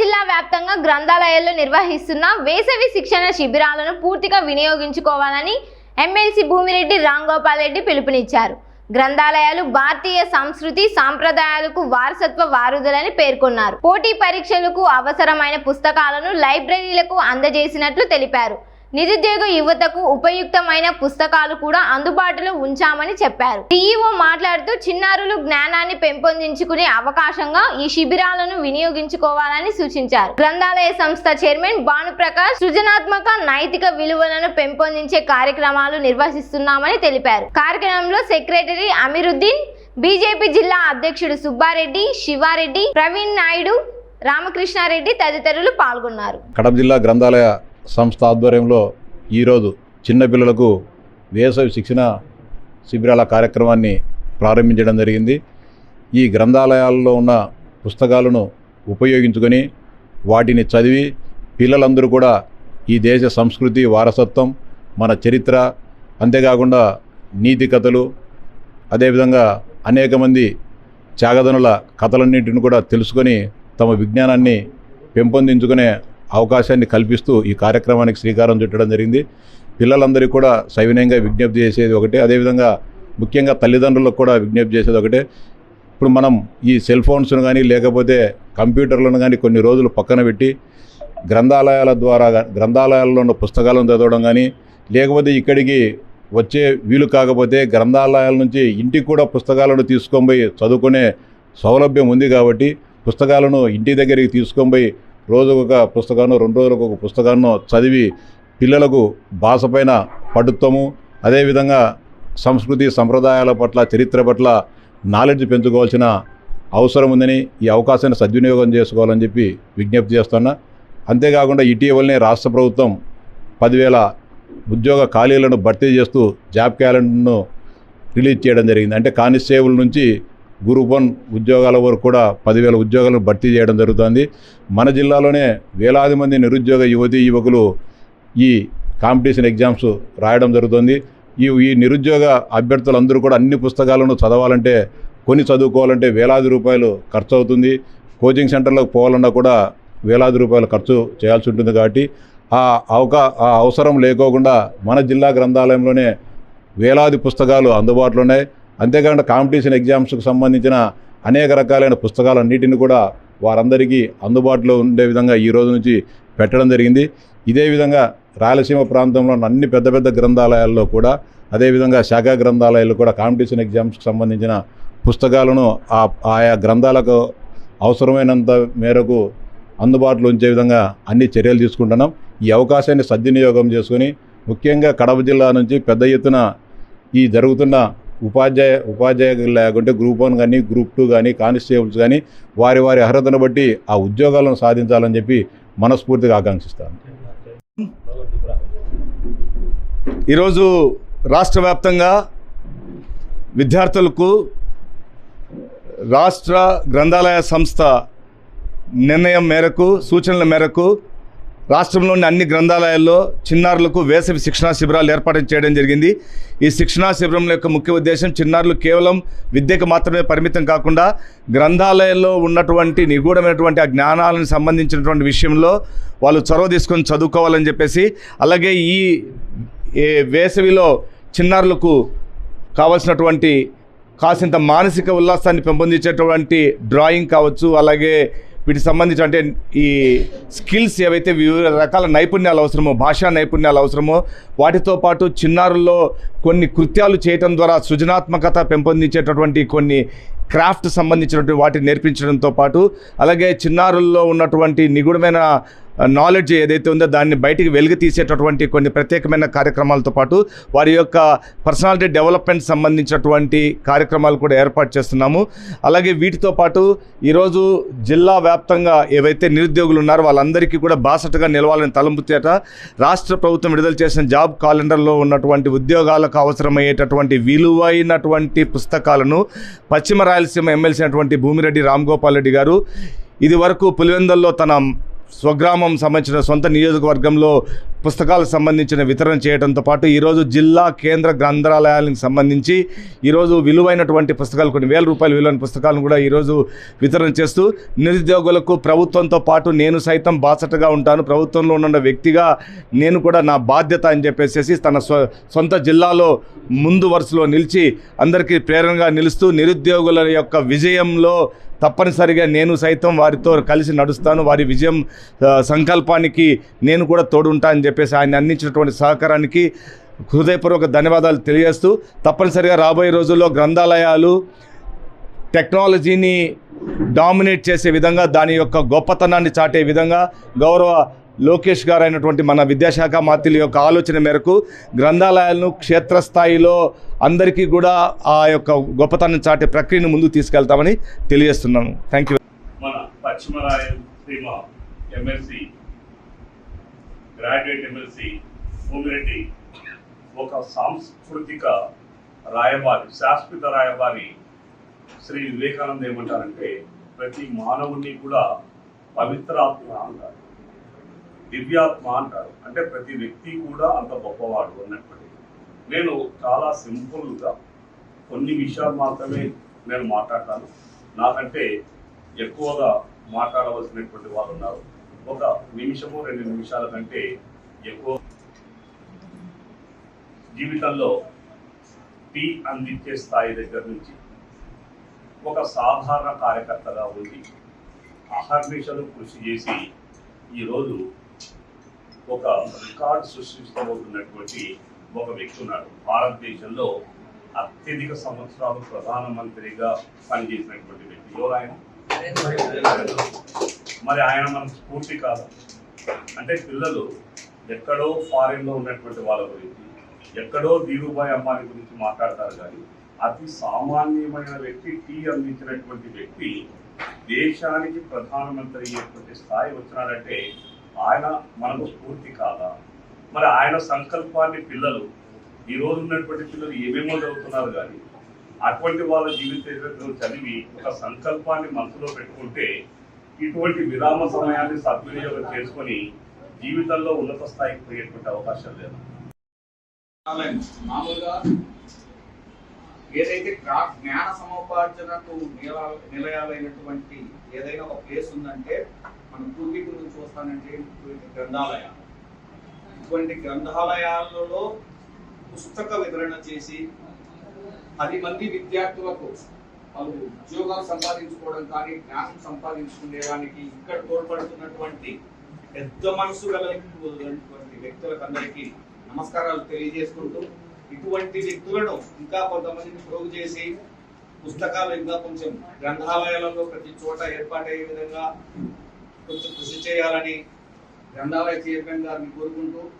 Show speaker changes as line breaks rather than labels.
జిల్లా వ్యాప్తంగా గ్రంథాలయాల్లో నిర్వహిస్తున్న వేసవి శిక్షణ శిబిరాలను పూర్తిగా వినియోగించుకోవాలని ఎమ్మెల్సీ భూమిరెడ్డి రాంగోపాల్ రెడ్డి పిలుపునిచ్చారు. గ్రంథాలయాలు భారతీయ సంస్కృతి సాంప్రదాయాలకు వారసత్వ వారధులని పేర్కొన్నారు. పోటీ పరీక్షలకు అవసరమైన పుస్తకాలను లైబ్రరీలకు అందజేసినట్లు తెలిపారు. నిరుద్యోగ యువతకు ఉపయుక్తమైన పుస్తకాలు కూడా అందుబాటులో ఉంచామని చెప్పారు. డిఈఓ మాట్లాడుతూ చిన్నారులు జ్ఞానాన్ని పెంపొందించుకునే అవకాశంగా ఈ శిబిరాలను వినియోగించుకోవాలని సూచించారు. గ్రంథాలయ సంస్థ చైర్మన్ భానుప్రకాష్ సృజనాత్మక నైతిక విలువలను పెంపొందించే కార్యక్రమాలు నిర్వహిస్తున్నామని తెలిపారు. కార్యక్రమంలో సెక్రటరీ అమీరుద్దీన్, బీజేపీ జిల్లా అధ్యక్షుడు సుబ్బారెడ్డి, శివారెడ్డి, ప్రవీణ్ నాయుడు, రామకృష్ణారెడ్డి తదితరులు పాల్గొన్నారు.
కడప జిల్లా గ్రంథాలయ సంస్థ ఆధ్వర్యంలో ఈరోజు చిన్నపిల్లలకు వేసవి శిక్షణ శిబిరాల కార్యక్రమాన్ని ప్రారంభించడం జరిగింది. ఈ గ్రంథాలయాల్లో ఉన్న పుస్తకాలను ఉపయోగించుకొని వాటిని చదివి పిల్లలందరూ కూడా ఈ దేశ సంస్కృతి వారసత్వం, మన చరిత్ర, అంతేకాకుండా నీతి కథలు, అదేవిధంగా అనేక మంది త్యాగదనుల కథలన్నింటిని కూడా తెలుసుకొని తమ విజ్ఞానాన్ని పెంపొందించుకునే అవకాశాన్ని కల్పిస్తూ ఈ కార్యక్రమానికి శ్రీకారం చుట్టడం జరిగింది. పిల్లలందరికీ కూడా సవినయంగా విజ్ఞప్తి చేసేది ఒకటే, అదేవిధంగా ముఖ్యంగా తల్లిదండ్రులకు కూడా విజ్ఞప్తి చేసేది ఒకటే. ఇప్పుడు మనం ఈ సెల్ ఫోన్స్ను కానీ లేకపోతే కంప్యూటర్లను కానీ కొన్ని రోజులు పక్కన పెట్టి గ్రంథాలయాల ద్వారా గ్రంథాలయాల్లో ఉన్న పుస్తకాలను చదవడం కానీ, లేకపోతే ఇక్కడికి వచ్చే వీలు కాకపోతే గ్రంథాలయాల నుంచి ఇంటికి కూడా పుస్తకాలను తీసుకొని పోయి చదువుకునే సౌలభ్యం ఉంది. కాబట్టి పుస్తకాలను ఇంటి దగ్గరికి తీసుకొని పోయి రోజుకొక పుస్తకాన్ని, 2 రోజులకు ఒక పుస్తకాన్ని చదివి పిల్లలకు భాష పైన పటుత్వము, అదేవిధంగా సంస్కృతి సంప్రదాయాల పట్ల, చరిత్ర పట్ల నాలెడ్జ్ పెంచుకోవాల్సిన అవసరం ఉందని, ఈ అవకాశాన్ని సద్వినియోగం చేసుకోవాలని చెప్పి విజ్ఞప్తి చేస్తున్నా. అంతేకాకుండా ఇటీవలనే రాష్ట్ర ప్రభుత్వం 10,000 ఉద్యోగ ఖాళీలను భర్తీ చేస్తూ జాబ్ క్యాలెండర్ను రిలీజ్ చేయడం జరిగింది. అంటే కానిస్టేబుల్ నుంచి గ్రూప్ 1 ఉద్యోగాల వరకు కూడా 10,000 ఉద్యోగాలను భర్తీ చేయడం జరుగుతుంది. మన జిల్లాలోనే వేలాది మంది నిరుద్యోగ యువతీ యువకులు ఈ కాంపిటీషన్ ఎగ్జామ్స్ రాయడం జరుగుతుంది. ఈ నిరుద్యోగ అభ్యర్థులందరూ కూడా అన్ని పుస్తకాలను చదవాలంటే, కొని చదువుకోవాలంటే వేలాది రూపాయలు ఖర్చు అవుతుంది. కోచింగ్ సెంటర్లకు పోవాలన్నా కూడా వేలాది రూపాయలు ఖర్చు చేయాల్సి ఉంటుంది. కాబట్టి ఆ అవసరం లేకోకుండా మన జిల్లా గ్రంథాలయంలోనే వేలాది పుస్తకాలు అందుబాటులో ఉన్నాయి. అంతేకాకుండా కాంపిటీషన్ ఎగ్జామ్స్కి సంబంధించిన అనేక రకాలైన పుస్తకాలన్నిటిని కూడా వారందరికీ అందుబాటులో ఉండే విధంగా ఈ రోజు నుంచి పెట్టడం జరిగింది. ఇదే విధంగా రాయలసీమ ప్రాంతంలో అన్ని పెద్ద పెద్ద గ్రంథాలయాల్లో కూడా, అదేవిధంగా శాఖా గ్రంథాలయాల్లో కూడా కాంపిటీషన్ ఎగ్జామ్స్కి సంబంధించిన పుస్తకాలను ఆయా గ్రంథాలకు అవసరమైనంత మేరకు అందుబాటులో ఉంచే విధంగా అన్ని చర్యలు తీసుకుంటున్నాం. ఈ అవకాశాన్ని సద్వినియోగం చేసుకొని ముఖ్యంగా కడప జిల్లా నుంచి పెద్ద ఎత్తున ఈ జరుగుతున్న ఉపాధ్యాయులు లేకుంటే గ్రూప్ 1 కానీ, గ్రూప్ 2 కానీ, కానిస్టేబుల్స్ కానీ వారి అర్హతను బట్టి ఆ ఉద్యోగాలను సాధించాలని చెప్పి మనస్ఫూర్తిగా ఆకాంక్షిస్తాను.
ఈరోజు రాష్ట్ర వ్యాప్తంగా విద్యార్థులకు రాష్ట్ర గ్రంథాలయ సంస్థ నిర్ణయం మేరకు, సూచనల మేరకు రాష్ట్రంలోని అన్ని గ్రంథాలయాల్లో చిన్నారులకు వేసవి శిక్షణా శిబిరాలు ఏర్పాటు చేయడం జరిగింది. ఈ శిక్షణా శిబిరం యొక్క ముఖ్య ఉద్దేశం చిన్నారులు కేవలం విద్యకు మాత్రమే పరిమితం కాకుండా గ్రంథాలయాల్లో ఉన్నటువంటి నిగూఢమైనటువంటి ఆ జ్ఞానాలను సంబంధించినటువంటి విషయంలో వాళ్ళు చొరవ తీసుకొని చదువుకోవాలని చెప్పేసి, అలాగే ఈ వేసవిలో చిన్నారులకు కావాల్సినటువంటి కాసింత మానసిక ఉల్లాసాన్ని పెంపొందించేటువంటి డ్రాయింగ్ కావచ్చు, అలాగే వీటికి సంబంధించి అంటే ఈ స్కిల్స్ ఏవైతే వివిధ రకాల నైపుణ్యాలు అవసరమో, భాషా నైపుణ్యాలు అవసరమో వాటితో పాటు చిన్నారుల్లో కొన్ని కృత్యాలు చేయటం ద్వారా సృజనాత్మకత పెంపొందించేటటువంటి కొన్ని క్రాఫ్ట్ సంబంధించినటువంటి వాటిని నేర్పించడంతో పాటు, అలాగే చిన్నారుల్లో ఉన్నటువంటి నిగూఢమైన నాలెడ్జ్ ఏదైతే ఉందో దాన్ని బయటికి వెలుగు తీసేటటువంటి కొన్ని ప్రత్యేకమైన కార్యక్రమాలతో పాటు వారి యొక్క పర్సనాలిటీ డెవలప్మెంట్ సంబంధించినటువంటి కార్యక్రమాలు కూడా ఏర్పాటు చేస్తున్నాము. అలాగే వీటితో పాటు ఈరోజు జిల్లా వ్యాప్తంగా ఏవైతే నిరుద్యోగులు ఉన్నారో వాళ్ళందరికీ కూడా బాసటగా నిలవాలని తలంపు చేత రాష్ట్ర ప్రభుత్వం విడుదల చేసిన జాబ్ క్యాలెండర్లో ఉన్నటువంటి ఉద్యోగాలకు అవసరమయ్యేటటువంటి విలువైనటువంటి పుస్తకాలను పశ్చిమ రాయలసీమ ఎమ్మెల్సీ అయినటువంటి భూమిరెడ్డి రాంగోపాల్ రెడ్డి గారు ఇది వరకు పులివెందుల్లో తన స్వగ్రామం సంబంధించిన సొంత నియోజకవర్గంలో పుస్తకాలకు సంబంధించిన వితరణ చేయడంతో పాటు ఈరోజు జిల్లా కేంద్ర గ్రంథాలయాలకు సంబంధించి ఈరోజు విలువైనటువంటి పుస్తకాలు కొన్ని వేల రూపాయల విలువైన పుస్తకాలను కూడా ఈరోజు వితరణ చేస్తూ నిరుద్యోగులకు ప్రభుత్వంతో పాటు నేను సైతం బాసటగా ఉంటాను, ప్రభుత్వంలో ఉన్న వ్యక్తిగా నేను కూడా నా బాధ్యత అని చెప్పేసి తన సొంత జిల్లాలో ముందు వరుసలో నిలిచి అందరికీ ప్రేరణగా నిలుస్తూ నిరుద్యోగుల యొక్క విజయంలో తప్పనిసరిగా నేను సైతం వారితో కలిసి నడుస్తాను, వారి విజయం సంకల్పానికి నేను కూడా తోడుంటా అని చెప్పేసి ఆయన అందించినటువంటి సహకారానికి హృదయపూర్వక ధన్యవాదాలు తెలియజేస్తూ తప్పనిసరిగా రాబోయే రోజుల్లో గ్రంథాలయాలు టెక్నాలజీని డామినేట్ చేసే విధంగా దాని యొక్క గొప్పతనాన్ని చాటే విధంగా గౌరవ లోకేష్ గారు అయినటువంటి మన విద్యాశాఖ మంత్రుల యొక్క ఆలోచన మేరకు గ్రంథాలయాలను క్షేత్రస్థాయిలో అందరికీ కూడా ఆ యొక్క గొప్పతనం చాటే ప్రక్రియను ముందుకు తీసుకెళ్తామని తెలియజేస్తున్నాను. Thank you.
మన పశ్చిమ Rayalaseema MLC graduate MLC Bhumireddy ఒక సాంస్కృతిక రాయబారి, శాశ్వత రాయబారి. శ్రీ వివేకానంద ఏమంటారంటే ప్రతి మానవుని కూడా పవిత్రాత్మ అంటారు, దివ్యాత్మ అంటారు. అంటే ప్రతి వ్యక్తి కూడా అంత గొప్పవాడు అన్నప్పటికీ నేను చాలా సింపుల్గా కొన్ని విషయాలు మాత్రమే నేను మాట్లాడతాను. నాకంటే ఎక్కువగా మాట్లాడవలసినటువంటి వాళ్ళు ఉన్నారు. ఒక నిమిషము 2 నిమిషాల కంటే ఎక్కువ జీవితంలో టీ అందించే స్థాయి దగ్గర నుంచి ఒక సాధారణ కార్యకర్తగా ఉండి అహర్నిశలు కృషి చేసి ఈరోజు ఒక రికార్డు సృష్టించబోతున్నటువంటి ఒక వ్యక్తి ఉన్నాడు. భారతదేశంలో అత్యధిక సంవత్సరాలు ప్రధానమంత్రిగా పనిచేసినటువంటి వ్యక్తి. ఎవరు ఆయన? మరి ఆయన మనకు స్ఫూర్తి కాదు. అంటే పిల్లలు ఎక్కడో ఫారిన్లో ఉన్నటువంటి వాళ్ళ గురించి, ఎక్కడో ధీరుభాయ్ అంబానీ గురించి మాట్లాడతారు, కానీ అతి సామాన్యమైన వ్యక్తి, టీ అందించినటువంటి వ్యక్తి దేశానికి ప్రధానమంత్రి అయ్యేటువంటి స్థాయి వచ్చినాడంటే ఆయన మనకు స్ఫూర్తి కాదా? మరి ఆయన సంకల్పాన్ని పిల్లలు, ఈరోజు ఉన్నటువంటి పిల్లలు ఏమేమో చదువుతున్నారు, కానీ అటువంటి వాళ్ళ జీవిత చరిత్రను చదివి ఒక సంకల్పాన్ని మనసులో పెట్టుకుంటే ఇటువంటి విరామ సమయాన్ని సద్వినియోగం చేసుకొని జీవితంలో ఉన్నత స్థాయికి పోయేటువంటి అవకాశం లేదు.
మామూలుగా ఏదైతే జ్ఞాన సముపార్జనకు నిలయాలైనటువంటి ఏదైనా ఒక ప్లేస్ ఉందంటే మన పూర్వీకులను చూస్తానంటే గ్రంథాలయాలు. ఇటువంటి గ్రంథాలయాలలో పుస్తక వితరణ చేసి 10 మంది విద్యార్థులకు వాళ్ళు ఉద్యోగాలు సంపాదించుకోవడం కానీ జ్ఞానం సంపాదించుకునేదానికి ఇక్కడ తోడ్పడుతున్నటువంటి పెద్ద మనసు గలటువంటి వ్యక్తులకు అందరికీ నమస్కారాలు తెలియజేసుకుంటూ ఇటువంటి వ్యక్తులను ఇంకా కొంతమందిని ప్రోగు చేసి పుస్తకాలు ఇంకా కొంచెం గ్రంథాలయాలలో ప్రతి చోట ఏర్పాటయ్యే విధంగా కొంచెం కృషి చేయాలని గ్రంథాలయ చైర్మన్ గారిని కోరుకుంటూ